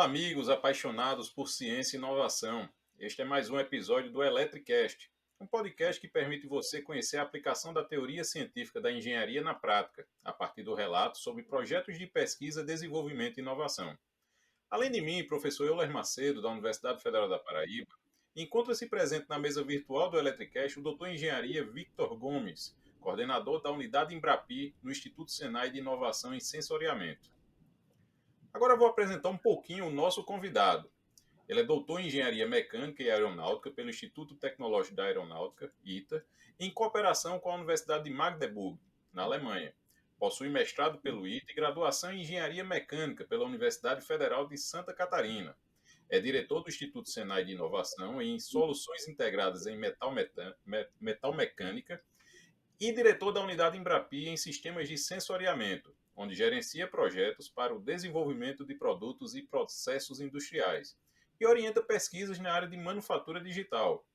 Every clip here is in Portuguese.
Olá, amigos apaixonados por ciência e inovação. Este é mais um episódio do Eletricast, um podcast que permite você conhecer a aplicação da teoria científica da engenharia na prática, a partir do relato sobre projetos de pesquisa, desenvolvimento e inovação. Além de mim, professor Euler Macedo, da Universidade Federal da Paraíba, encontra-se presente na mesa virtual do Eletricast o doutor em engenharia Victor Gomes, coordenador da unidade Embrapi no Instituto Senai de Inovação em Sensoriamento. Agora eu vou apresentar um pouquinho o nosso convidado. Ele é doutor em Engenharia Mecânica e Aeronáutica pelo Instituto Tecnológico da Aeronáutica, ITA, em cooperação com a Universidade de Magdeburg, na Alemanha. Possui mestrado pelo ITA e graduação em Engenharia Mecânica pela Universidade Federal de Santa Catarina. É diretor do Instituto Senai de Inovação em Soluções Integradas em Metal Mecânica e diretor da unidade Embrapi em Sistemas de Sensoriamento, onde gerencia projetos para o desenvolvimento de produtos e processos industriais e orienta pesquisas na área de manufatura digital.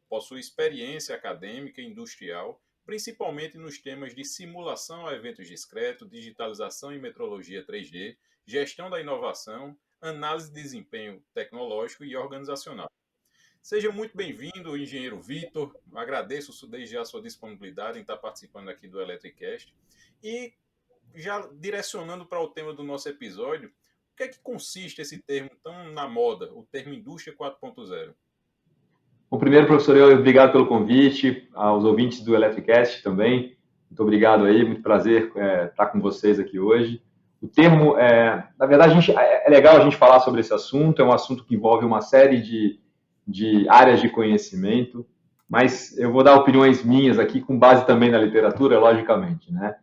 Possui experiência acadêmica e industrial, principalmente nos temas de simulação a eventos discretos, digitalização e metrologia 3D, gestão da inovação, análise de desempenho tecnológico e organizacional. Seja muito bem-vindo, engenheiro Vitor. Agradeço desde já a sua disponibilidade em estar participando aqui do Eletricast. E já direcionando para o tema do nosso episódio, o que é que consiste esse termo tão na moda, o termo Indústria 4.0? Bom, primeiro, professor, obrigado pelo convite, aos ouvintes do Eletricast também. Muito obrigado aí, muito prazer estar com vocês aqui hoje. O termo, na verdade, é legal a gente falar sobre esse assunto, é um assunto que envolve uma série de áreas de conhecimento, mas eu vou dar opiniões minhas aqui, com base também na literatura, logicamente, né?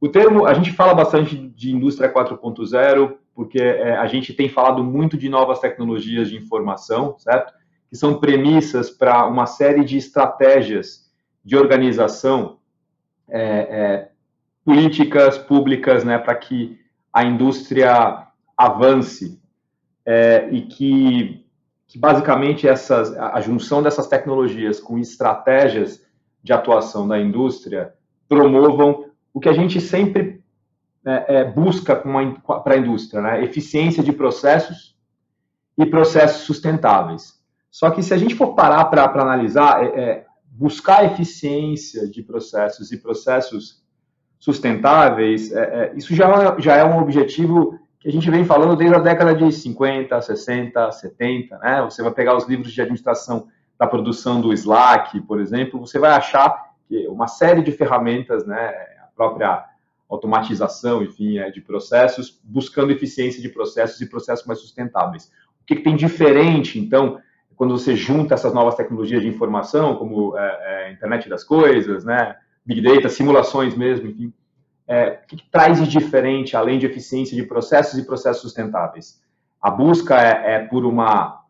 O termo, a gente fala bastante de indústria 4.0, porque a gente tem falado muito de novas tecnologias de informação, certo? Que são premissas para uma série de estratégias de organização, políticas públicas, né, para que a indústria avance e que basicamente a junção dessas tecnologias com estratégias de atuação da indústria promovam o que a gente sempre busca para a indústria, né? Eficiência de processos e processos sustentáveis. Só que se a gente for parar para analisar, buscar eficiência de processos e processos sustentáveis, isso já é um objetivo que a gente vem falando desde a década de 50, 60, 70, né? Você vai pegar os livros de administração da produção do Slack, por exemplo, você vai achar que uma série de ferramentas, né, própria automatização, enfim, de processos, buscando eficiência de processos e processos mais sustentáveis. O que tem diferente, então, quando você junta essas novas tecnologias de informação, como a internet das coisas, né, Big Data, simulações mesmo, enfim, o que traz de diferente, além de eficiência de processos e processos sustentáveis? A busca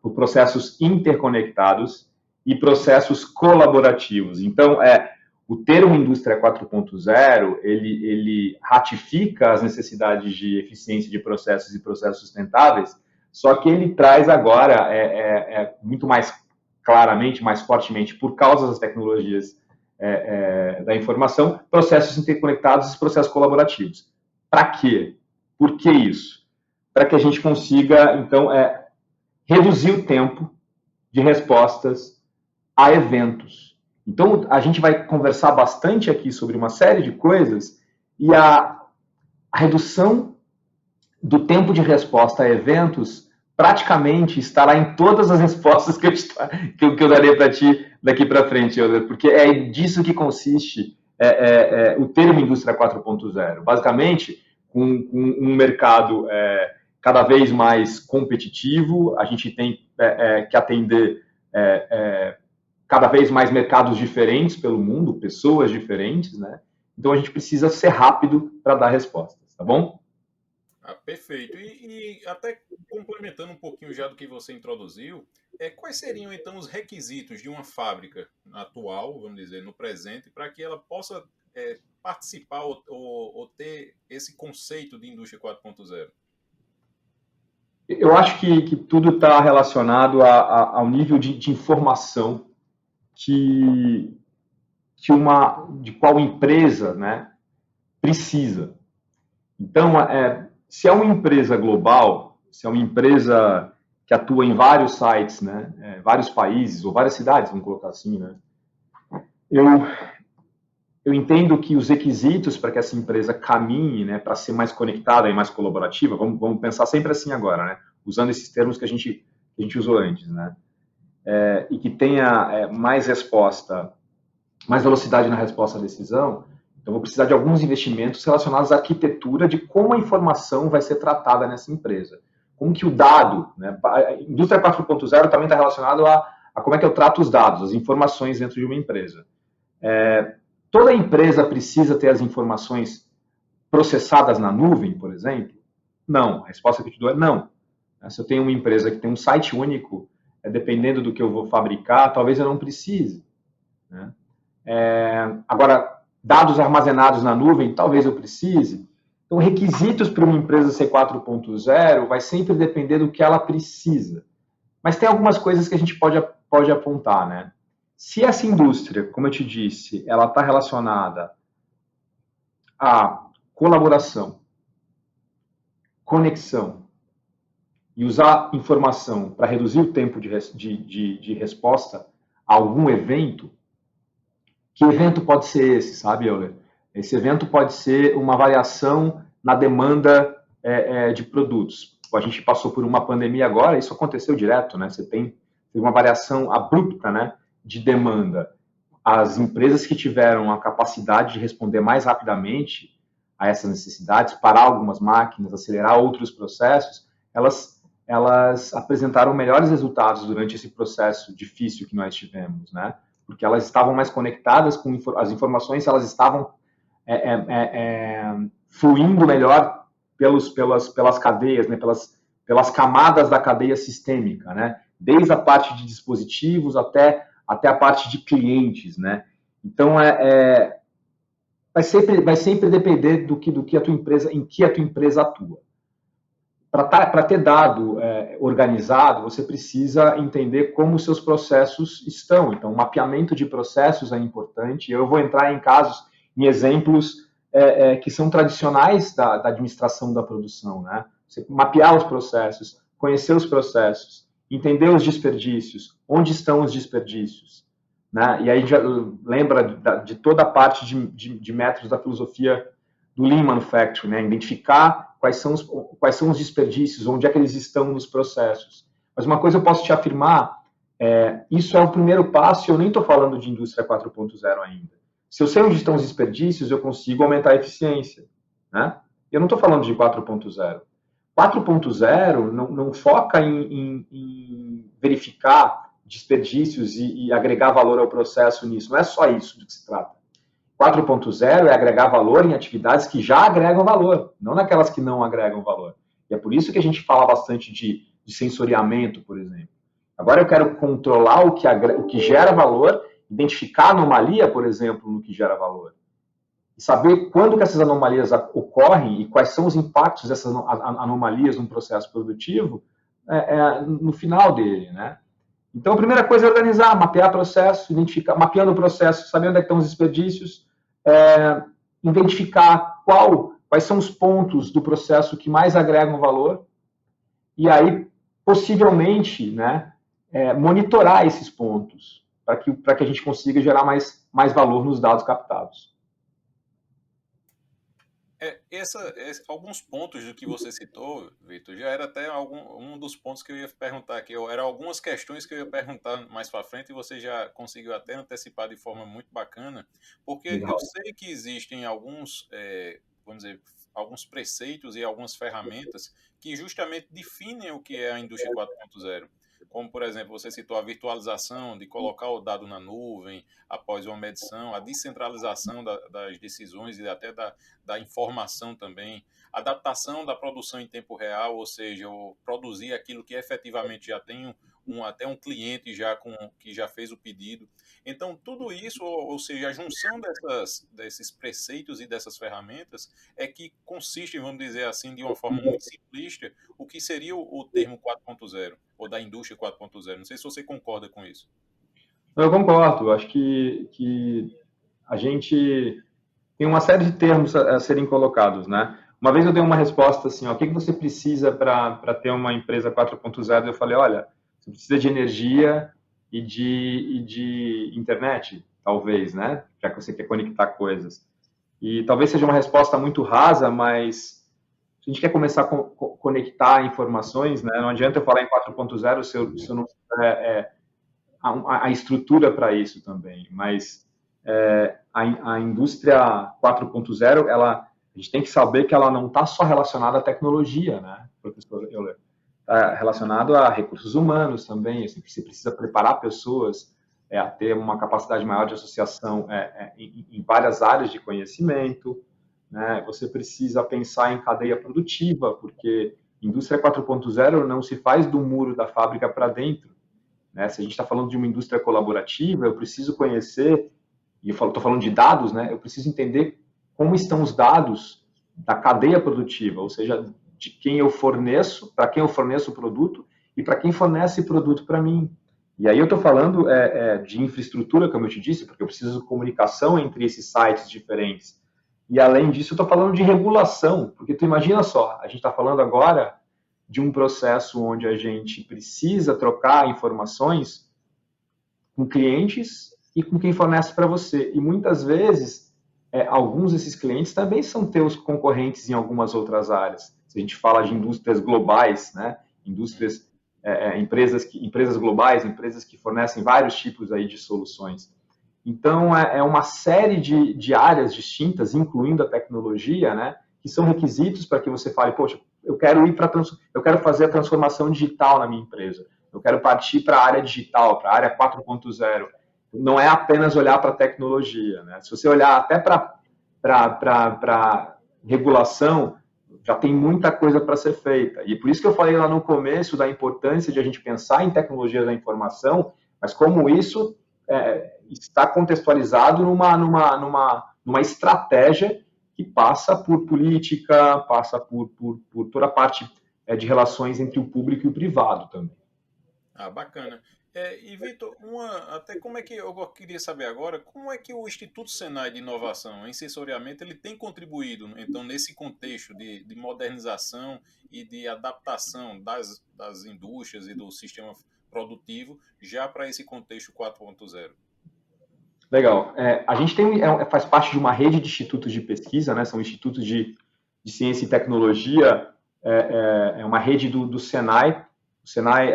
por processos interconectados e processos colaborativos. Então, o termo Indústria 4.0, ele ratifica as necessidades de eficiência de processos e processos sustentáveis, só que ele traz agora, muito mais claramente, mais fortemente, por causa das tecnologias da informação, processos interconectados e processos colaborativos. Para quê? Por que isso? Para que a gente consiga, então, reduzir o tempo de respostas a eventos. Então, a gente vai conversar bastante aqui sobre uma série de coisas e a redução do tempo de resposta a eventos praticamente estará em todas as respostas que eu darei para ti daqui para frente, porque é disso que consiste o termo Indústria 4.0. Basicamente, com um mercado cada vez mais competitivo, a gente tem que atender cada vez mais mercados diferentes pelo mundo, pessoas diferentes, né? Então a gente precisa ser rápido para dar respostas, tá bom? Perfeito. E até complementando um pouquinho já do que você introduziu, quais seriam então os requisitos de uma fábrica atual, vamos dizer, no presente, para que ela possa participar ou ter esse conceito de indústria 4.0? Eu acho que tudo está relacionado ao nível de informação de qual empresa, né, precisa. Então, se é uma empresa global, se é uma empresa que atua em vários sites, né, vários países ou várias cidades, vamos colocar assim, né, eu, eu entendo que os requisitos para que essa empresa caminhe, né, para ser mais conectada e mais colaborativa, vamos pensar sempre assim agora, né, usando esses termos que a gente usou antes, né, e que tenha mais resposta, mais velocidade na resposta à decisão. Então, vou precisar de alguns investimentos relacionados à arquitetura de como a informação vai ser tratada nessa empresa. Como que o dado, né, a indústria 4.0 também está relacionado a como é que eu trato os dados, as informações dentro de uma empresa. Toda empresa precisa ter as informações processadas na nuvem, por exemplo? Não. A resposta que eu te dou é não. Se eu tenho uma empresa que tem um site único, dependendo do que eu vou fabricar, talvez eu não precise, né? Agora, dados armazenados na nuvem, talvez eu precise. Então, requisitos para uma empresa ser 4.0 vai sempre depender do que ela precisa. Mas tem algumas coisas que a gente pode apontar, né? Se essa indústria, como eu te disse, ela está relacionada a colaboração, conexão e usar informação para reduzir o tempo de resposta a algum evento, que evento pode ser esse, sabe, Euler? Esse evento pode ser uma variação na demanda de produtos. A gente passou por uma pandemia agora, isso aconteceu direto, né? Você tem uma variação abrupta, né, de demanda. As empresas que tiveram a capacidade de responder mais rapidamente a essas necessidades, parar algumas máquinas, acelerar outros processos, elas apresentaram melhores resultados durante esse processo difícil que nós tivemos, né? Porque elas estavam mais conectadas com as informações, elas estavam fluindo melhor pelas cadeias, né? pelas camadas da cadeia sistêmica, né? Desde a parte de dispositivos até a parte de clientes, né? Então, vai sempre depender do que a tua empresa, em que a tua empresa atua. Para ter dado organizado, você precisa entender como os seus processos estão. Então, o mapeamento de processos é importante. Eu vou entrar em exemplos que são tradicionais da administração da produção, né? Você mapear os processos, conhecer os processos, entender os desperdícios, onde estão os desperdícios, né? E aí já lembra de toda a parte de métodos da filosofia do Lean Manufacturing, né? Identificar quais são os desperdícios, onde é que eles estão nos processos. Mas uma coisa eu posso te afirmar, isso é o primeiro passo, e eu nem estou falando de indústria 4.0 ainda. Se eu sei onde estão os desperdícios, eu consigo aumentar a eficiência, né? Eu não estou falando de 4.0. 4.0 não foca em verificar desperdícios e agregar valor ao processo nisso. Não é só isso do que se trata. 4.0 é agregar valor em atividades que já agregam valor, não naquelas que não agregam valor. E é por isso que a gente fala bastante de sensoriamento, por exemplo. Agora eu quero controlar o que gera valor, identificar anomalia, por exemplo, no que gera valor. E saber quando que essas anomalias ocorrem e quais são os impactos dessas anomalias no processo produtivo no final dele, né? Então, a primeira coisa é organizar, mapear processo, mapeando o processo, saber onde é que estão os desperdícios, identificar quais são os pontos do processo que mais agregam valor, e aí, possivelmente, né, monitorar esses pontos, para que a gente consiga gerar mais valor nos dados captados. Alguns pontos do que você citou, Vitor, já era até um dos pontos que eu ia perguntar aqui. Eram algumas questões que eu ia perguntar mais para frente e você já conseguiu até antecipar de forma muito bacana, porque Legal. eu sei que existem alguns, vamos dizer, alguns preceitos e algumas ferramentas que justamente definem o que é a indústria 4.0. Como, por exemplo, você citou a virtualização, de colocar o dado na nuvem após uma medição, a descentralização das decisões e até da informação também, adaptação da produção em tempo real, ou seja, produzir aquilo que efetivamente já tem até um cliente que já fez o pedido. Então, tudo isso, ou seja, a junção desses preceitos e dessas ferramentas é que consiste, vamos dizer assim, de uma forma muito simplista, o que seria o termo 4.0, ou da indústria 4.0. Não sei se você concorda com isso. Eu concordo. Eu acho que a gente tem uma série de termos a serem colocados, né? Uma vez eu dei uma resposta assim, ó, o que você precisa para ter uma empresa 4.0? Eu falei, olha, você precisa de energia e de internet, talvez, né? Já que você quer conectar coisas. E talvez seja uma resposta muito rasa, mas se a gente quer começar a conectar informações, né? Não adianta eu falar em 4.0 se eu não tiver a estrutura para isso também. Mas a indústria 4.0, a gente tem que saber que ela não está só relacionada à tecnologia, né, professor Euler? Está relacionado a recursos humanos também. Você precisa preparar pessoas a ter uma capacidade maior de associação em várias áreas de conhecimento, né? Você precisa pensar em cadeia produtiva, porque indústria 4.0 não se faz do muro da fábrica para dentro, né? Se a gente está falando de uma indústria colaborativa, eu preciso conhecer, e eu estou falando de dados, né? Eu preciso entender como estão os dados da cadeia produtiva, ou seja, de quem eu forneço, para quem eu forneço o produto e para quem fornece produto para mim. E aí eu estou falando de infraestrutura, como eu te disse, porque eu preciso de comunicação entre esses sites diferentes. E além disso, eu estou falando de regulação, porque tu imagina só, a gente está falando agora de um processo onde a gente precisa trocar informações com clientes e com quem fornece para você. E muitas vezes, alguns desses clientes também são teus concorrentes em algumas outras áreas. Se a gente fala de indústrias globais, né? Empresas globais, empresas que fornecem vários tipos aí de soluções. Então, é uma série de áreas distintas, incluindo a tecnologia, né, que são requisitos para que você fale, poxa, eu quero fazer a transformação digital na minha empresa, eu quero partir para a área digital, para a área 4.0. Não é apenas olhar para a tecnologia, né? Se você olhar até para regulação, já tem muita coisa para ser feita. E por isso que eu falei lá no começo da importância de a gente pensar em tecnologia da informação, mas como isso está contextualizado numa estratégia que passa por política, passa por toda a parte de relações entre o público e o privado também. Ah, bacana. E Vitor, até como é que eu queria saber agora, como é que o Instituto Senai de Inovação em Sensoriamento ele tem contribuído, então, nesse contexto de modernização e de adaptação das indústrias e do sistema produtivo já para esse contexto 4.0? Legal. A gente faz parte de uma rede de institutos de pesquisa, né? São institutos de ciência e tecnologia, é uma rede do Senai. O Senai,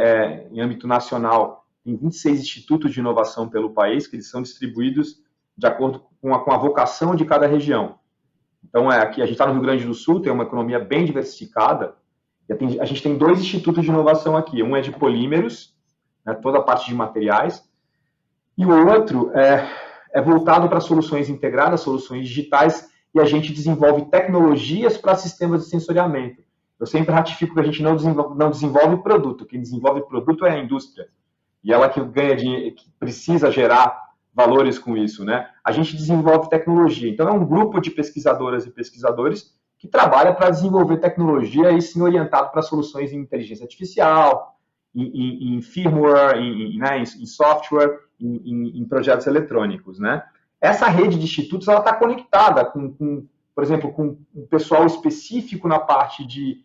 em âmbito nacional, tem 26 institutos de inovação pelo país, que eles são distribuídos de acordo com a vocação de cada região. Então, aqui a gente está no Rio Grande do Sul, tem uma economia bem diversificada, e a gente tem 2 institutos de inovação aqui. Um é de polímeros, né, toda a parte de materiais, e o outro é voltado para soluções integradas, soluções digitais, e a gente desenvolve tecnologias para sistemas de sensoriamento. Eu sempre ratifico que a gente não desenvolve produto, quem desenvolve produto é a indústria. E ela que ganha dinheiro, que precisa gerar valores com isso, né? A gente desenvolve tecnologia. Então, é um grupo de pesquisadoras e pesquisadores que trabalha para desenvolver tecnologia e sim orientado para soluções em inteligência artificial, em firmware, em software, em projetos eletrônicos, né? Essa rede de institutos ela está conectada por exemplo, com um pessoal específico na parte de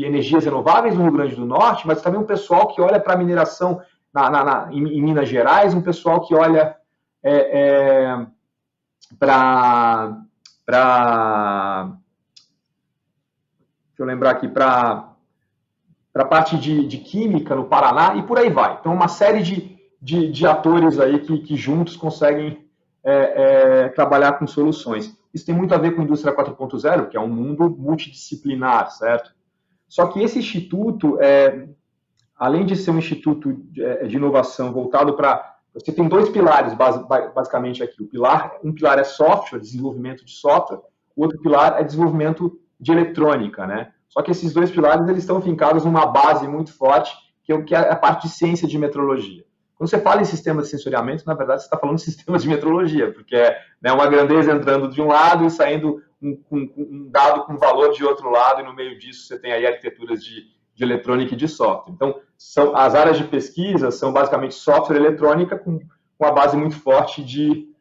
energias renováveis no Rio Grande do Norte, mas também um pessoal que olha para a mineração em Minas Gerais, um pessoal que olha para deixa eu lembrar aqui, para a parte de química no Paraná e por aí vai. Então, uma série de atores aí que juntos conseguem trabalhar com soluções. Isso tem muito a ver com a indústria 4.0, que é um mundo multidisciplinar, certo? Só que esse instituto, além de ser um instituto de inovação voltado para... Você tem 2 pilares, basicamente, aqui. Um pilar é software, desenvolvimento de software. O outro pilar é desenvolvimento de eletrônica, né? Só que esses 2 pilares eles estão fincados numa base muito forte, que é a parte de ciência de metrologia. Quando você fala em sistema de sensoriamento, na verdade, você está falando de sistema de metrologia, porque é uma grandeza entrando de um lado e saindo um dado com valor de outro lado, e no meio disso você tem aí arquiteturas de eletrônica e de software. Então, as áreas de pesquisa são basicamente software e eletrônica com uma base muito forte de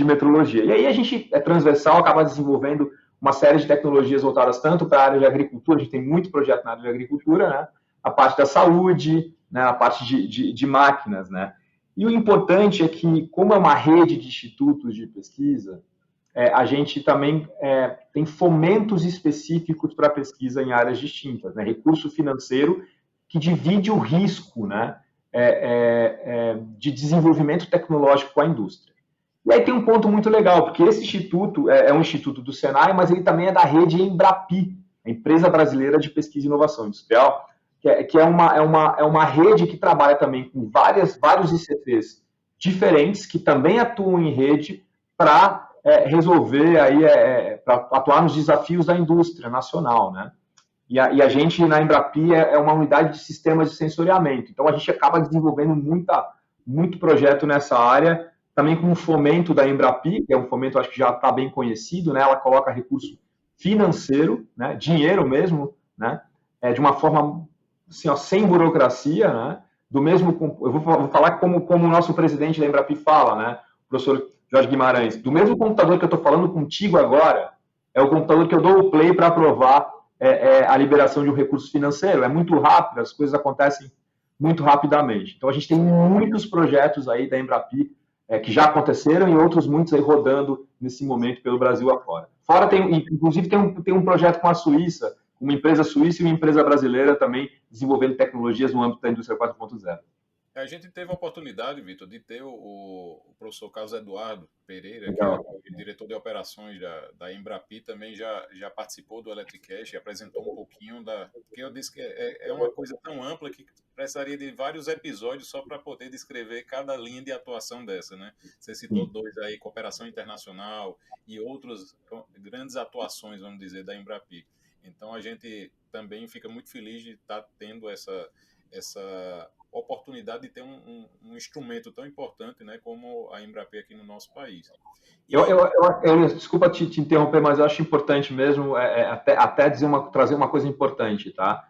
metrologia. E aí a gente é transversal, acaba desenvolvendo uma série de tecnologias voltadas tanto para a área de agricultura, a gente tem muito projeto na área de agricultura, né? A parte da saúde, né? A parte de máquinas, né? E o importante é que, como é uma rede de institutos de pesquisa, a gente também tem fomentos específicos para pesquisa em áreas distintas, né? Recurso financeiro que divide o risco, né? De desenvolvimento tecnológico com a indústria. E aí tem um ponto muito legal, porque esse instituto é um instituto do Senai, mas ele também é da rede Embrapi, a Empresa Brasileira de Pesquisa e Inovação Industrial, que é uma rede que trabalha também com vários ICTs diferentes, que também atuam em rede para resolver, para atuar nos desafios da indústria nacional, né? E a gente, na Embrapi, é uma unidade de sistemas de sensoriamento. Então, a gente acaba desenvolvendo muito projeto nessa área, também com o fomento da Embrapi, que é um fomento, acho que já está bem conhecido, né? Ela coloca recurso financeiro, né? Dinheiro mesmo, né? De uma forma assim, ó, sem burocracia, né? Do mesmo, eu vou falar como o nosso presidente da Embrapi fala, né? O professor Jorge Guimarães, do mesmo computador que eu estou falando contigo agora, é o computador que eu dou o play para aprovar a liberação de um recurso financeiro. É muito rápido, as coisas acontecem muito rapidamente. Então, a gente tem muitos projetos aí da Embrapi que já aconteceram e outros muitos aí rodando nesse momento pelo Brasil afora. Fora, inclusive, tem um projeto com a Suíça, uma empresa suíça e uma empresa brasileira também desenvolvendo tecnologias no âmbito da indústria 4.0. A gente teve a oportunidade, Vitor, de ter o professor Carlos Eduardo Pereira, Legal. que é o diretor de operações da Embrapi, também já participou do Electricast e apresentou um pouquinho porque eu disse que é uma coisa tão ampla que precisaria de vários episódios só para poder descrever cada linha de atuação dessa, né? Você citou dois aí, cooperação internacional e outras grandes atuações, vamos dizer, da Embrapi. Então, a gente também fica muito feliz de estar tendo essa oportunidade de ter um instrumento tão importante, né, como a Embrapi aqui no nosso país. Desculpa te interromper, mas eu acho importante mesmo até trazer uma coisa importante, tá?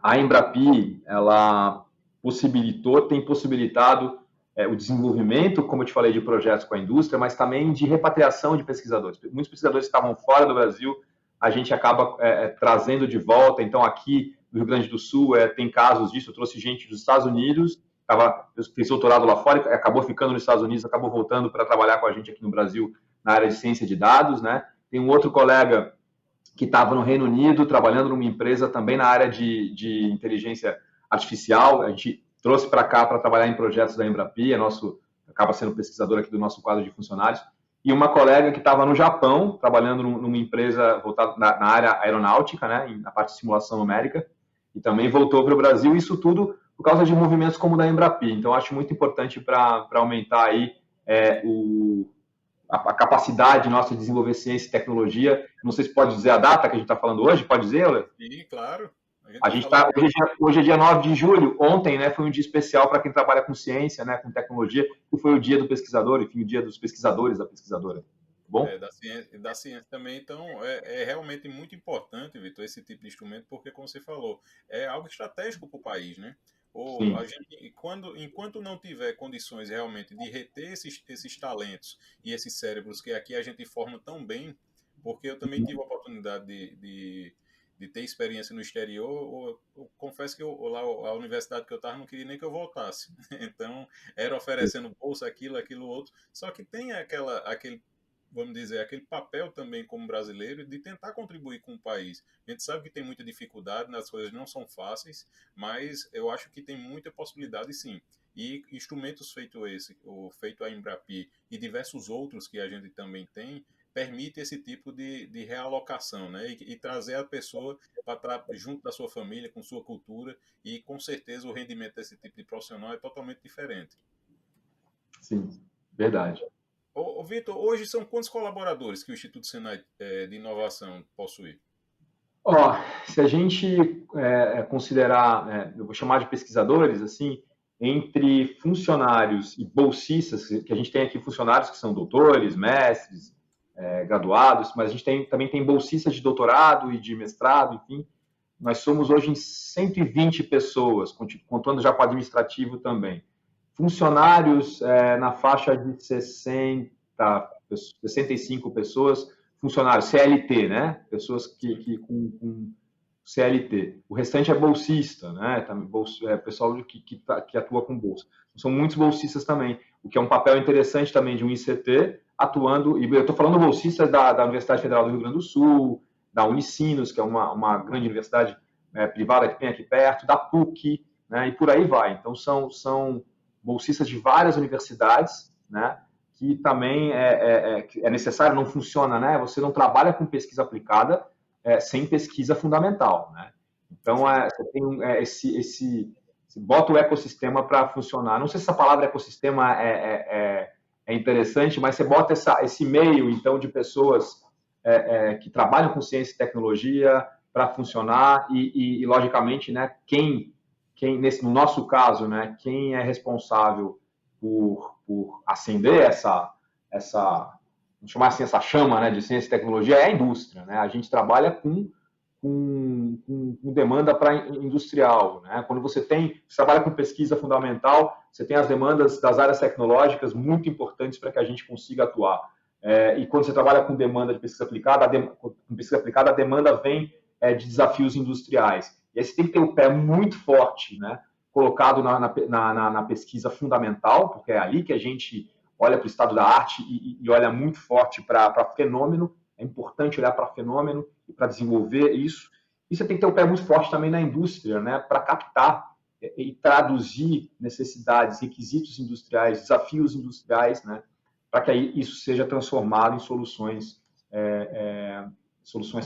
A Embrapi, ela tem possibilitado o desenvolvimento, como eu te falei, de projetos com a indústria, mas também de repatriação de pesquisadores. Muitos pesquisadores estavam fora do Brasil, a gente acaba trazendo de volta. Então, aqui no Rio Grande do Sul, tem casos disso. Eu trouxe gente dos Estados Unidos, fez doutorado lá fora, acabou ficando nos Estados Unidos, acabou voltando para trabalhar com a gente aqui no Brasil na área de ciência de dados, né? Tem um outro colega que estava no Reino Unido, trabalhando numa empresa também na área de inteligência artificial. A gente trouxe para cá para trabalhar em projetos da Embrapi, acaba sendo pesquisador aqui do nosso quadro de funcionários. E uma colega que estava no Japão, trabalhando numa empresa voltada na área aeronáutica, né, na parte de simulação numérica, e também voltou para o Brasil, isso tudo por causa de movimentos como o da Embrapi. Então, acho muito importante para aumentar aí a capacidade nossa de desenvolver ciência e tecnologia. Não sei se pode dizer a data que a gente está falando hoje, pode dizer, Euler? Sim, claro. Hoje é dia 9 de julho, ontem, né, foi um dia especial para quem trabalha com ciência, né, com tecnologia, que foi o dia do pesquisador, enfim, o dia dos pesquisadores, da pesquisadora. Bom? Da ciência também, então, é realmente muito importante, Vitor, esse tipo de instrumento, porque, como você falou, é algo estratégico para o país, né? A gente, enquanto não tiver condições realmente de reter esses talentos e esses cérebros que aqui a gente forma tão bem, porque eu também tive a oportunidade de ter experiência no exterior, eu confesso que a universidade que eu estava não queria nem que eu voltasse. Então, era oferecendo bolsa, aquilo outro, só que tem aquele vamos dizer, aquele papel também como brasileiro de tentar contribuir com o país. A gente sabe que tem muita dificuldade, as coisas não são fáceis, mas eu acho que tem muita possibilidade sim. E instrumentos feito a Embrapi e diversos outros que a gente também tem, permite esse tipo de realocação, né? E trazer a pessoa para estar junto da sua família, com sua cultura, e com certeza o rendimento desse tipo de profissional é totalmente diferente. Sim, verdade. Vitor, hoje são quantos colaboradores que o Instituto Senai de Inovação possui? Se a gente considerar, eu vou chamar de pesquisadores, assim, entre funcionários e bolsistas, que a gente tem aqui funcionários que são doutores, mestres, graduados, mas a gente também tem bolsistas de doutorado e de mestrado, enfim. Nós somos hoje em 120 pessoas, contando já com o administrativo também. Funcionários na faixa de 65 pessoas, funcionários, CLT, né? Pessoas com CLT. O restante é bolsista, né? Pessoal que atua com bolsa. São muitos bolsistas também, o que é um papel interessante também de um ICT atuando, e eu estou falando bolsistas da Universidade Federal do Rio Grande do Sul, da Unicinos, que é uma grande universidade privada que tem aqui perto, da PUC, né? E por aí vai. Então, são bolsistas de várias universidades, né? Que também é necessário, não funciona, né? Você não trabalha com pesquisa aplicada sem pesquisa fundamental, né? Então, você tem você bota o ecossistema para funcionar. Não sei se essa palavra ecossistema é interessante, mas você bota esse meio, então, de pessoas que trabalham com ciência e tecnologia para funcionar e, logicamente, né, no nosso caso, né, quem é responsável por acender vamos chamar assim, essa chama, né, de ciência e tecnologia é a indústria, né? A gente trabalha com demanda para industrial, né? Quando você trabalha com pesquisa fundamental, você tem as demandas das áreas tecnológicas muito importantes para que a gente consiga atuar. E quando você trabalha com demanda de pesquisa aplicada, a demanda vem de desafios industriais. E aí você tem que ter o pé muito forte, né, colocado na pesquisa fundamental, porque é ali que a gente olha para o estado da arte e olha muito forte para fenômeno. É importante olhar para fenômeno e para desenvolver isso. E você tem que ter o pé muito forte também na indústria, né, para captar e traduzir necessidades, requisitos industriais, desafios industriais, né, para que aí isso seja transformado em soluções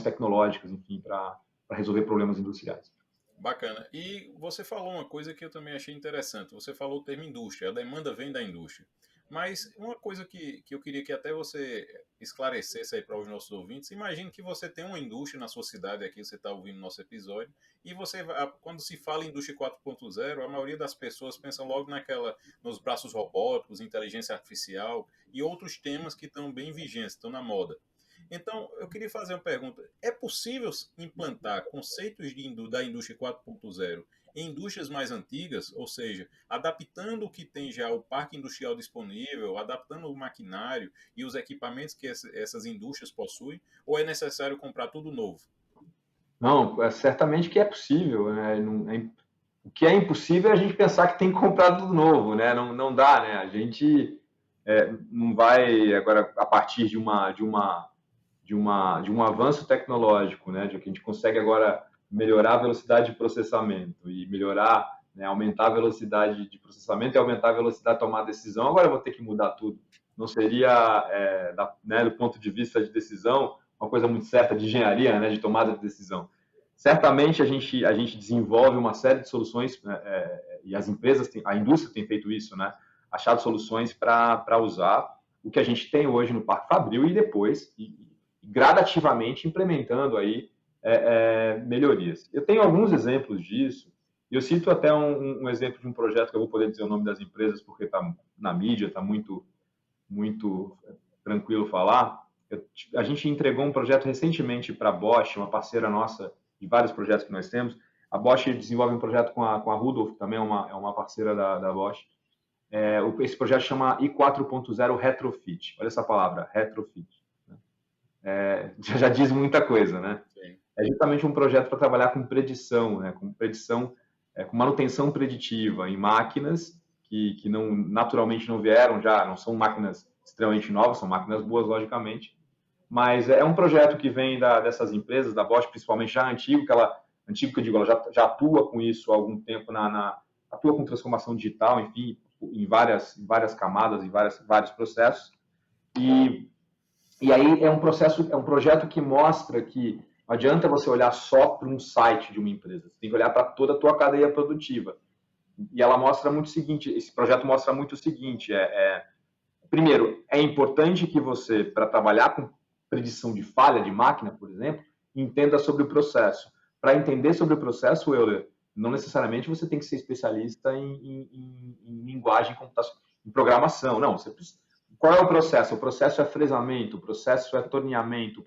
tecnológicas, enfim, para resolver problemas industriais. Bacana. E você falou uma coisa que eu também achei interessante. Você falou o termo indústria. A demanda vem da indústria. Mas uma coisa que eu queria que até você esclarecesse aí para os nossos ouvintes. Imagine que você tem uma indústria na sua cidade, aqui você está ouvindo nosso episódio, e quando se fala em indústria 4.0, a maioria das pessoas pensa logo nos braços robóticos, inteligência artificial e outros temas que estão bem vigentes, estão na moda. Então, eu queria fazer uma pergunta. É possível implantar conceitos da indústria 4.0 em indústrias mais antigas, ou seja, adaptando o que tem já o parque industrial disponível, adaptando o maquinário e os equipamentos que essas indústrias possuem, ou é necessário comprar tudo novo? Não, certamente que é possível, né? O que é impossível é a gente pensar que tem que comprar tudo novo, né? Não dá, né? A gente não vai agora a partir de um avanço tecnológico, né? De que a gente consegue agora melhorar a velocidade de processamento e melhorar, né, aumentar a velocidade de processamento e aumentar a velocidade de tomar decisão. Agora eu vou ter que mudar tudo. Não seria, né, do ponto de vista de decisão, uma coisa muito certa de engenharia, né, de tomada de decisão. Certamente a gente desenvolve uma série de soluções, e as empresas, a indústria tem feito isso, né, achado soluções para usar o que a gente tem hoje no Parque Fabril e depois, gradativamente implementando aí melhorias. Eu tenho alguns exemplos disso, e eu cito até um exemplo de um projeto que eu vou poder dizer o nome das empresas porque está na mídia, está muito tranquilo falar. A gente entregou um projeto recentemente para a Bosch, uma parceira nossa de vários projetos que nós temos. A Bosch desenvolve um projeto com a Rudolf, também é uma parceira da Bosch. Esse projeto chama I4.0 Retrofit. Olha essa palavra, retrofit. Já diz muita coisa, né? Sim. É justamente um projeto para trabalhar com predição, né? Com manutenção preditiva em máquinas que naturalmente não vieram já, não são máquinas extremamente novas, são máquinas boas, logicamente, mas é um projeto que vem dessas empresas, da Bosch, principalmente já antigo, que eu digo, ela já atua com isso há algum tempo, atua com transformação digital, enfim, em várias camadas, em vários processos, e aí é um projeto que mostra que não adianta você olhar só para um site de uma empresa, você tem que olhar para toda a tua cadeia produtiva. E ela mostra muito o seguinte, esse projeto mostra muito o seguinte, primeiro, é importante que você, para trabalhar com predição de falha de máquina, por exemplo, entenda sobre o processo. Para entender sobre o processo, Euler, não necessariamente você tem que ser especialista em linguagem computacional, em programação, não, você precisa. Qual é o processo? O processo é fresamento, o processo é torneamento,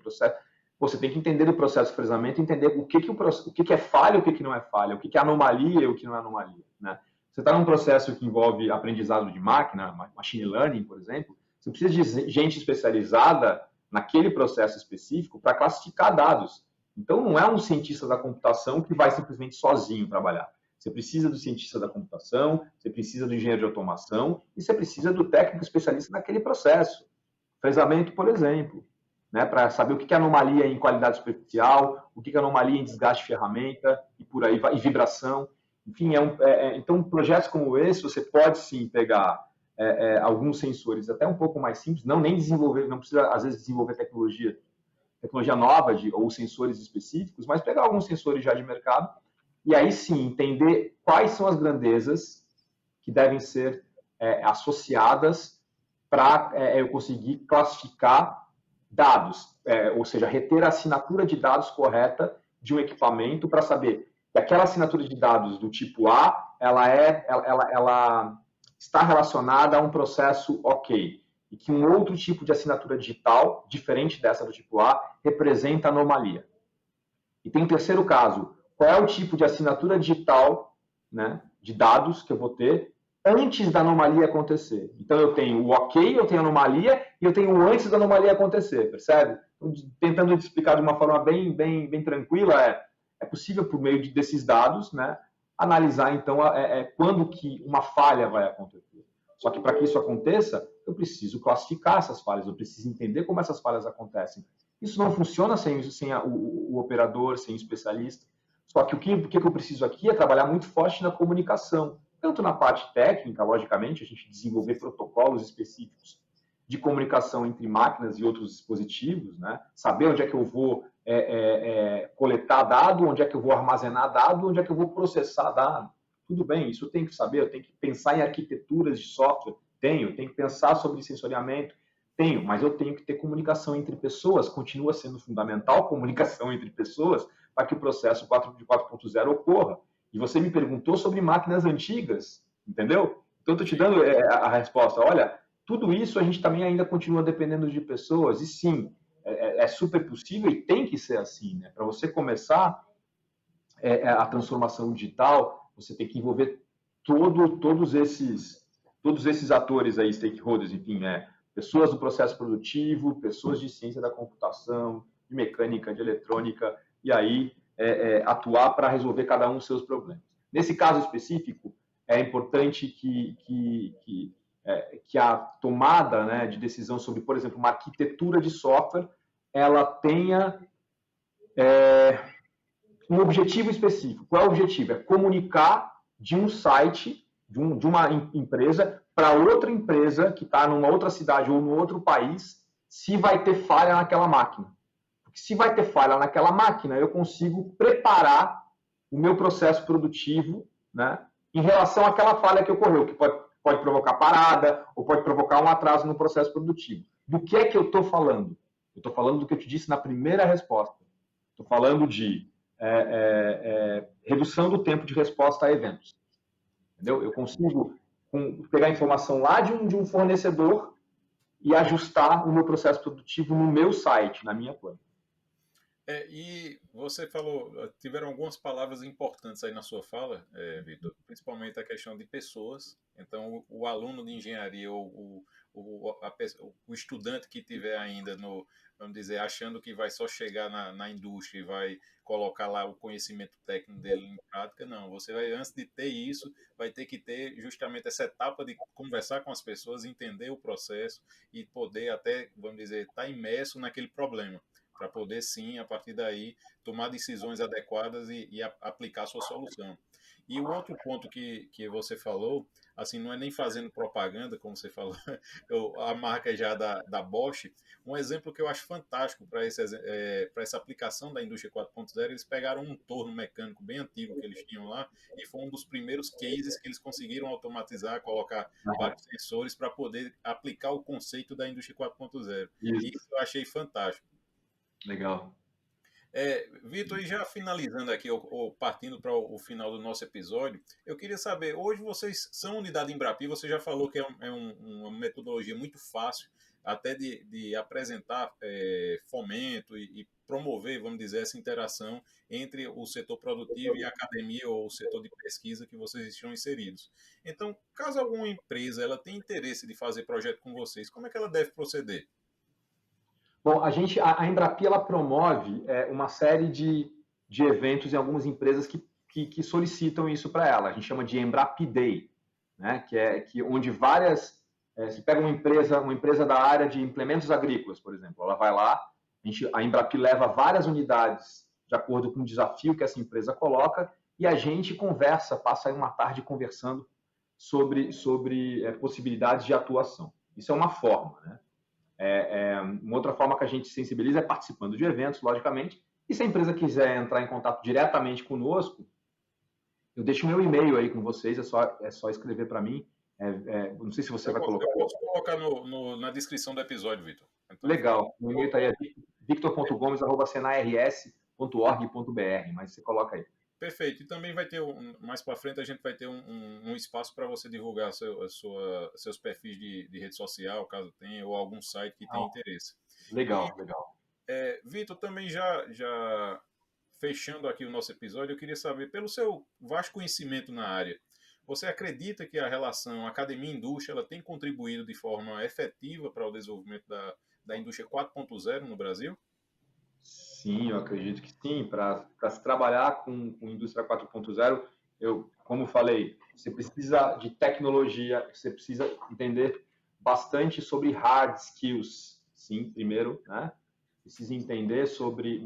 você tem que entender do processo de fresamento, entender o que é falha e o que não é falha, o que é anomalia e o que não é anomalia, né? Você está num processo que envolve aprendizado de máquina, machine learning, por exemplo, você precisa de gente especializada naquele processo específico para classificar dados. Então, não é um cientista da computação que vai simplesmente sozinho trabalhar. Você precisa do cientista da computação, você precisa do engenheiro de automação e você precisa do técnico especialista naquele processo. Fresamento, por exemplo, né, para saber o que é anomalia em qualidade superficial, o que é anomalia em desgaste de ferramenta e por aí vai, e vibração. Enfim, então projetos como esse você pode sim pegar alguns sensores até um pouco mais simples, não nem desenvolver, não precisa às vezes desenvolver tecnologia nova ou sensores específicos, mas pegar alguns sensores já de mercado e aí sim entender quais são as grandezas que devem ser associadas para eu conseguir classificar dados, ou seja, reter a assinatura de dados correta de um equipamento para saber que aquela assinatura de dados do tipo A, ela está relacionada a um processo ok, e que um outro tipo de assinatura digital, diferente dessa do tipo A, representa anomalia. E tem um terceiro caso, qual é o tipo de assinatura digital, né, de dados que eu vou ter antes da anomalia acontecer. Então, eu tenho o ok, eu tenho a anomalia, e eu tenho o antes da anomalia acontecer, percebe? Tentando explicar de uma forma bem tranquila, é possível, por meio desses dados, né, analisar, então, quando que uma falha vai acontecer. Só que, para que isso aconteça, eu preciso classificar essas falhas, eu preciso entender como essas falhas acontecem. Isso não funciona sem o operador, sem o especialista. Só que o que eu preciso aqui é trabalhar muito forte na comunicação. Tanto na parte técnica, logicamente, a gente desenvolver protocolos específicos de comunicação entre máquinas e outros dispositivos, né? Saber onde é que eu vou coletar dado, onde é que eu vou armazenar dado, onde é que eu vou processar dado. Tudo bem, isso eu tenho que saber, eu tenho que pensar em arquiteturas de software, tenho que pensar sobre sensoriamento, tenho, mas eu tenho que ter comunicação entre pessoas, continua sendo fundamental comunicação entre pessoas para que o processo de 4.0 ocorra. E você me perguntou sobre máquinas antigas, entendeu? Então, estou te dando a resposta. Olha, tudo isso a gente também ainda continua dependendo de pessoas, e sim, é super possível e tem que ser assim, né? Para você começar a transformação digital, você tem que envolver todos esses atores aí, stakeholders, enfim, pessoas do processo produtivo, pessoas de ciência da computação, de mecânica, de eletrônica, e aí atuar para resolver cada um dos seus problemas. Nesse caso específico, é importante que a tomada, né, de decisão sobre, por exemplo, uma arquitetura de software, ela tenha um objetivo específico. Qual é o objetivo? É comunicar de um site, de uma empresa, para outra empresa que está numa outra cidade ou num outro país, se vai ter falha naquela máquina. Porque se vai ter falha naquela máquina, eu consigo preparar o meu processo produtivo, né, em relação àquela falha que ocorreu, que pode provocar parada ou pode provocar um atraso no processo produtivo. Do que é que eu estou falando? Eu estou falando do que eu te disse na primeira resposta. Estou falando de redução do tempo de resposta a eventos. Entendeu? Eu consigo pegar informação lá de um fornecedor e ajustar o meu processo produtivo no meu site, na minha planta. E você falou, tiveram algumas palavras importantes aí na sua fala, Vitor, principalmente a questão de pessoas. Então, o aluno de engenharia ou o estudante que tiver ainda vamos dizer, achando que vai só chegar na indústria e vai colocar lá o conhecimento técnico dele em prática, não. Você vai, antes de ter isso, vai ter que ter justamente essa etapa de conversar com as pessoas, entender o processo e poder até, vamos dizer, estar imerso naquele problema, para poder sim, a partir daí, tomar decisões adequadas e aplicar a sua solução. E o outro ponto que você falou, assim, não é nem fazendo propaganda, como você falou, a marca já da Bosch, um exemplo que eu acho fantástico para essa aplicação da indústria 4.0, eles pegaram um torno mecânico bem antigo que eles tinham lá, e foi um dos primeiros cases que eles conseguiram automatizar, colocar vários sensores para poder aplicar o conceito da indústria 4.0. Isso eu achei fantástico. Legal. Vitor, e já finalizando aqui, ou partindo para o final do nosso episódio, eu queria saber, hoje vocês são unidade Embrapi, você já falou que uma metodologia muito fácil até de apresentar fomento e promover, vamos dizer, essa interação entre o setor produtivo e a academia ou o setor de pesquisa que vocês estão inseridos. Então, caso alguma empresa ela tenha interesse de fazer projeto com vocês, como é que ela deve proceder? Bom, a Embrapi, ela promove uma série de eventos em algumas empresas que solicitam isso para ela. A gente chama de Embrapi Day, né? Onde várias. Se pega uma empresa da área de implementos agrícolas, por exemplo, ela vai lá, a Embrapi leva várias unidades de acordo com o desafio que essa empresa coloca e a gente conversa, passa aí uma tarde conversando sobre possibilidades de atuação. Isso é uma forma, né? Uma outra forma que a gente sensibiliza é participando de eventos, logicamente. E se a empresa quiser entrar em contato diretamente conosco, eu deixo o meu e-mail aí com vocês, é só escrever para mim. Não sei se você vai colocar. Eu posso colocar na descrição do episódio, Vitor. Então, Legal. O e-mail está aí, é victor.gomes.senairs.org.br, mas você coloca aí. perfeito. E também vai ter, mais para frente, a gente vai ter um espaço para você divulgar seus perfis de rede social, caso tenha, ou algum site que tenha interesse. Legal, legal. Vitor, também já fechando aqui o nosso episódio, eu queria saber, pelo seu vasto conhecimento na área, você acredita que a relação academia-indústria ela tem contribuído de forma efetiva para o desenvolvimento da indústria 4.0 no Brasil? Sim, eu acredito que sim. Para se trabalhar com indústria 4.0, como falei, você precisa de tecnologia, você precisa entender bastante sobre hard skills, sim, primeiro, né? Precisa entender sobre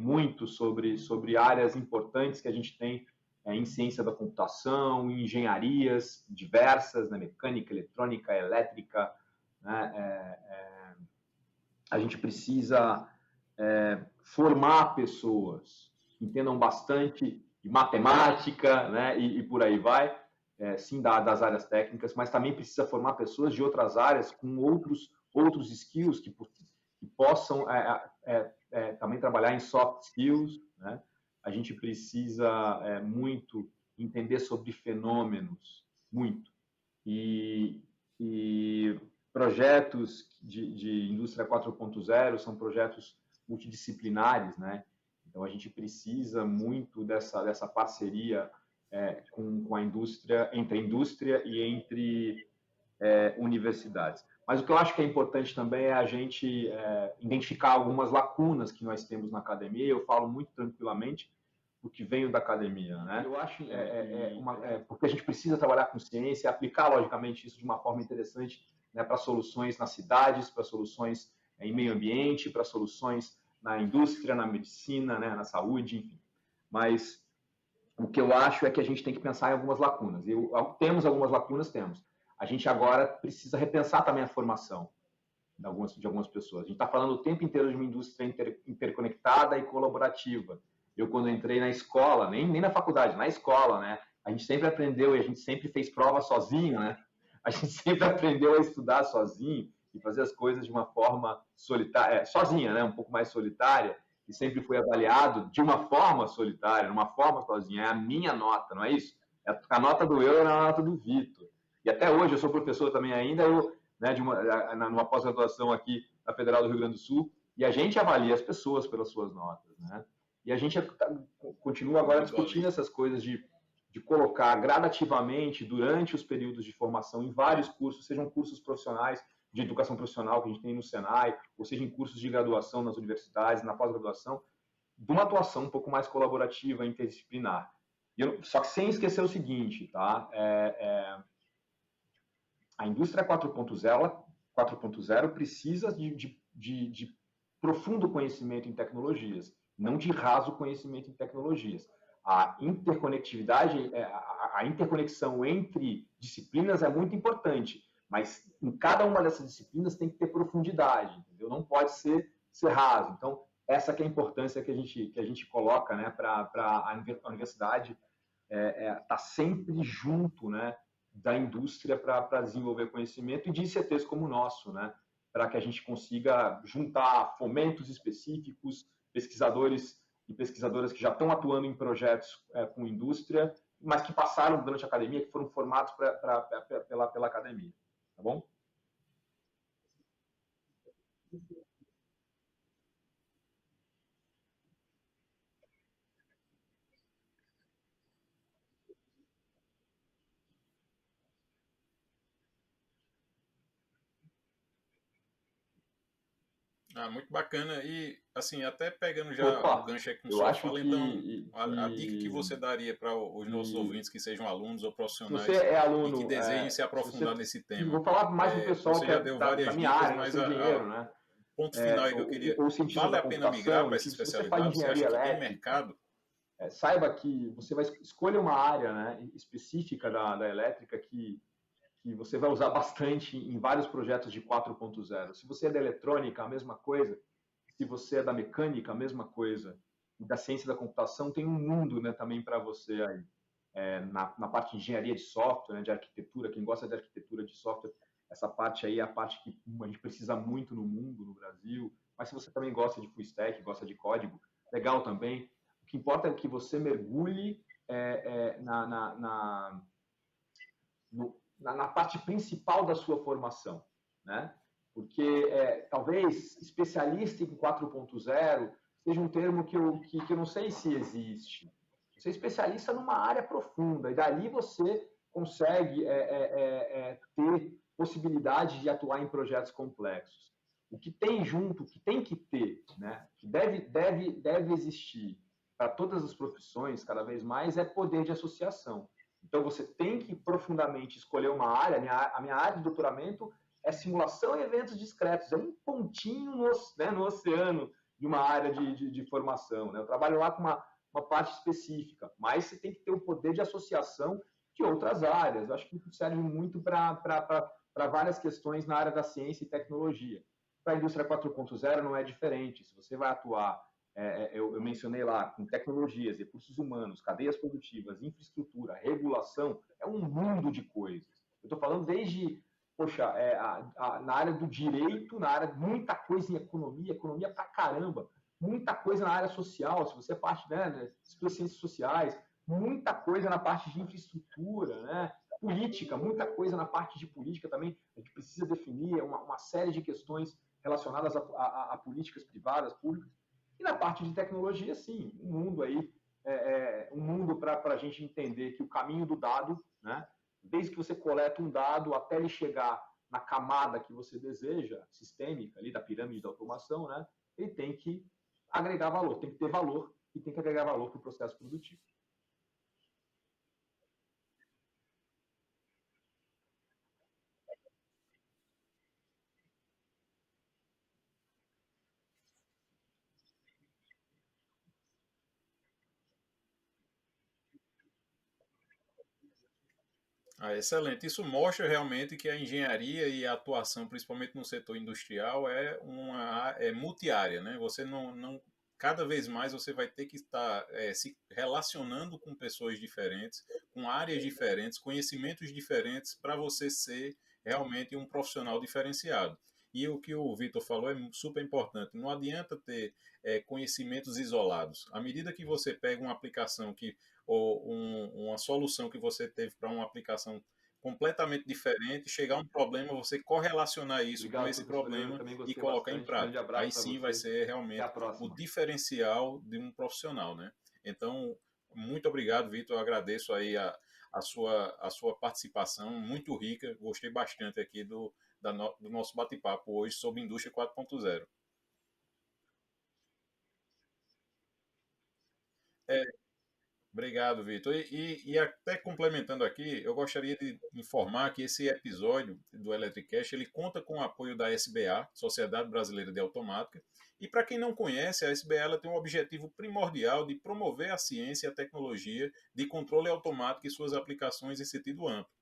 áreas importantes que a gente tem em ciência da computação, em engenharias diversas, né? Mecânica, eletrônica, elétrica, né? A gente precisa formar pessoas que entendam bastante de matemática, né, e por aí vai, sim, das áreas técnicas, mas também precisa formar pessoas de outras áreas com outros skills que possam também trabalhar em soft skills, né? A gente precisa muito entender sobre fenômenos, muito. E projetos de indústria 4.0 são projetos multidisciplinares, né? Então a gente precisa muito dessa parceria com a indústria, entre a indústria e entre universidades. Mas o que eu acho que é importante também é a gente identificar algumas lacunas que nós temos na academia. Eu falo muito tranquilamente porque venho da academia, né? Eu acho porque a gente precisa trabalhar com ciência, aplicar logicamente isso de uma forma interessante, né, para soluções nas cidades, para soluções em meio ambiente, para soluções na indústria, na medicina, né, na saúde, enfim. Mas o que eu acho é que a gente tem que pensar em algumas lacunas. Temos algumas lacunas, temos. A gente agora precisa repensar também a formação de algumas pessoas. A gente está falando o tempo inteiro de uma indústria interconectada e colaborativa. Eu, quando entrei na escola, nem na faculdade, na escola, né? A gente sempre aprendeu e a gente sempre fez prova sozinho, né? A gente sempre aprendeu a estudar sozinho e fazer as coisas de uma forma solitária, sozinha, né? Um pouco mais solitária, e sempre foi avaliado de uma forma solitária, numa forma sozinha. É a minha nota, não é isso? A nota do eu é a nota do Vitor. E até hoje eu sou professor também ainda, né, numa pós-graduação aqui na Federal do Rio Grande do Sul, e a gente avalia as pessoas pelas suas notas, né? E a gente continua agora discutindo essas coisas de colocar gradativamente durante os períodos de formação em vários cursos, sejam cursos profissionais de educação profissional que a gente tem no Senai, ou seja em cursos de graduação nas universidades, na pós-graduação, de uma atuação um pouco mais colaborativa, interdisciplinar. Só que sem esquecer o seguinte, tá? A indústria 4.0 precisa de profundo conhecimento em tecnologias, não de raso conhecimento em tecnologias. A interconectividade, a interconexão entre disciplinas é muito importante, mas em cada uma dessas disciplinas tem que ter profundidade, entendeu? Não pode ser raso. Então, essa que é a importância que a gente coloca, né, para a universidade tá sempre junto, né, da indústria para desenvolver conhecimento e de ICTs como o nosso, né, para que a gente consiga juntar fomentos específicos, pesquisadores e pesquisadoras que já estão atuando em projetos com indústria, mas que passaram durante a academia, que foram formados pela academia, tá bom? Ah, muito bacana. E, assim, até pegando já o Opa, gancho aí com eu sua acho fala, então, a dica que que, você daria para os nossos que ouvintes que sejam alunos ou se você profissionais é e que aluno, desejem se se você, aprofundar nesse e tema? vou falar mais para o pessoal Você que já é deu da várias minha dicas, área, né? Eu mas sou engenheiro, o né? ponto final aí que eu queria, Ou cientista vale da a pena migrar computação, para essa enfim, se você faz especialidade? Você acha engenharia que tem elétrica, mercado? saiba que você vai escolher uma área, né, específica da elétrica que você vai usar bastante em vários projetos de 4.0. Se você é da eletrônica, a mesma coisa. Se você é da mecânica, a mesma coisa. E da ciência da computação, tem um mundo, né, também para você aí. Na parte de engenharia de software, né, de arquitetura, quem gosta de arquitetura de software, essa parte aí é a parte que a gente precisa muito no mundo, no Brasil. Mas se você também gosta de full stack, gosta de código, legal também. O que importa é que você mergulhe na parte principal da sua formação, né? Porque talvez especialista em 4.0 seja um termo que eu não sei se existe. Você é especialista numa área profunda e dali você consegue ter possibilidade de atuar em projetos complexos. O que tem junto, o que tem que ter, né? Que deve existir para todas as profissões, cada vez mais, é poder de associação. Então, você tem que profundamente escolher uma área. A minha área de doutoramento é simulação e eventos discretos. É um pontinho no oceano de uma área de formação. Né? Eu trabalho lá com uma parte específica, mas você tem que ter o poder de associação de outras áreas. Eu acho que isso serve muito para várias questões na área da ciência e tecnologia. Para a indústria 4.0 não é diferente. Se você vai atuar eu mencionei lá, com tecnologias, recursos humanos, cadeias produtivas, infraestrutura, regulação, é um mundo de coisas. Eu estou falando desde, poxa, na área do direito, na área, muita coisa em economia pra caramba, muita coisa na área social, se você é parte, né, das ciências sociais, muita coisa na parte de infraestrutura, né, política, muita coisa na parte de política também, a gente precisa definir uma série de questões relacionadas a políticas privadas, públicas. E na parte de tecnologia, sim, um mundo aí, um mundo para a gente entender que o caminho do dado, né, desde que você coleta um dado até ele chegar na camada que você deseja, sistêmica, ali da pirâmide da automação, né, ele tem que agregar valor, tem que ter valor e tem que agregar valor para o processo produtivo. Ah, excelente. Isso mostra realmente que a engenharia e a atuação, principalmente no setor industrial, é multiárea, né? Você não cada vez mais você vai ter que estar se relacionando com pessoas diferentes, com áreas diferentes, conhecimentos diferentes para você ser realmente um profissional diferenciado. E o que o Vitor falou é super importante. Não adianta ter conhecimentos isolados. À medida que você pega uma aplicação ou uma solução que você teve para uma aplicação completamente diferente, chegar um problema, você correlacionar isso com Obrigado, esse professor. Eu problema também e gostei colocar em bastante. Grande prática. Aí abraço para sim vai você. ser Até a realmente o próxima. diferencial de um profissional, né? Então, muito obrigado, Vitor. Eu agradeço aí a sua participação, muito rica. Gostei bastante aqui do nosso bate-papo hoje sobre Indústria 4.0. Obrigado, Vitor. E até complementando aqui, eu gostaria de informar que esse episódio do Electricast ele conta com o apoio da SBA, Sociedade Brasileira de Automática. E para quem não conhece, a SBA ela tem um objetivo primordial de promover a ciência e a tecnologia de controle automático e suas aplicações em sentido amplo.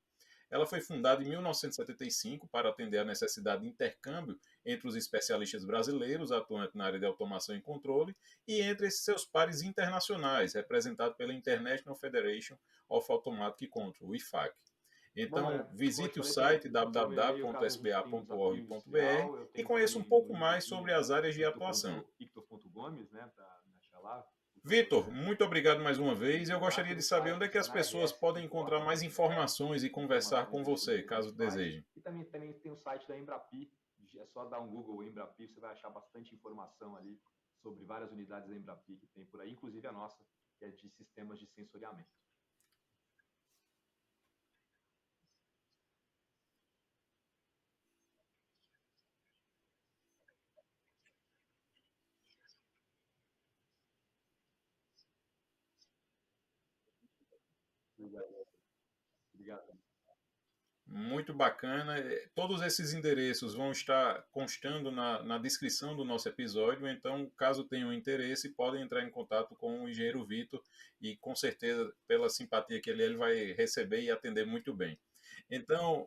Ela foi fundada em 1975 para atender à necessidade de intercâmbio entre os especialistas brasileiros atuantes na área de automação e controle e entre esses seus pares internacionais, representado pela International Federation of Automatic Control, o IFAC. Bom, Então, como eu te visite o falei, site pelo meu e-mail, caso você tenha um desafio www.sba.org.br industrial, eu e tenho conheça um também no pouco mais LinkedIn sobre as áreas de atuação. ictor.gomes, né, para me achar lá, por favor. Vitor, muito obrigado mais uma vez. Eu Lá gostaria de pelo saber onde site é que as pessoas podem encontrar mais sinars.org.br, informações e tem conversar informações com aí sobre o você, que a gente caso faz. desejem. E também tem o site da Embrapi, é só dar um Google Embrapi, você vai achar bastante informação ali sobre várias unidades da Embrapi que tem por aí, inclusive a nossa, que é de sistemas de sensoriamento. Obrigado. Muito bacana. Todos esses endereços vão estar constando na descrição do nosso episódio, então, caso tenham interesse, podem entrar em contato com o engenheiro Vitor e, com certeza, pela simpatia que ele vai receber e atender muito bem. Então,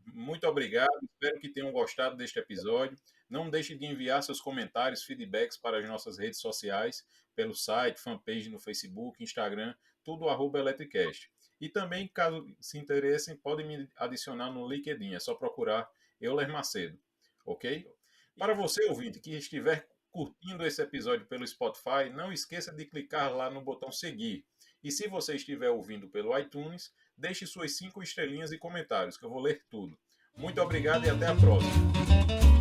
muito obrigado, espero que tenham gostado deste episódio. Não deixe de enviar seus comentários, feedbacks para as nossas redes sociais, pelo site, fanpage no Facebook, Instagram, tudo @Eletricast. E também, caso se interessem, podem me adicionar no LinkedIn, é só procurar Euler Macedo, ok? Para você, ouvinte, que estiver curtindo esse episódio pelo Spotify, não esqueça de clicar lá no botão seguir. E se você estiver ouvindo pelo iTunes, deixe suas 5 estrelinhas e comentários, que eu vou ler tudo. Muito obrigado e até a próxima.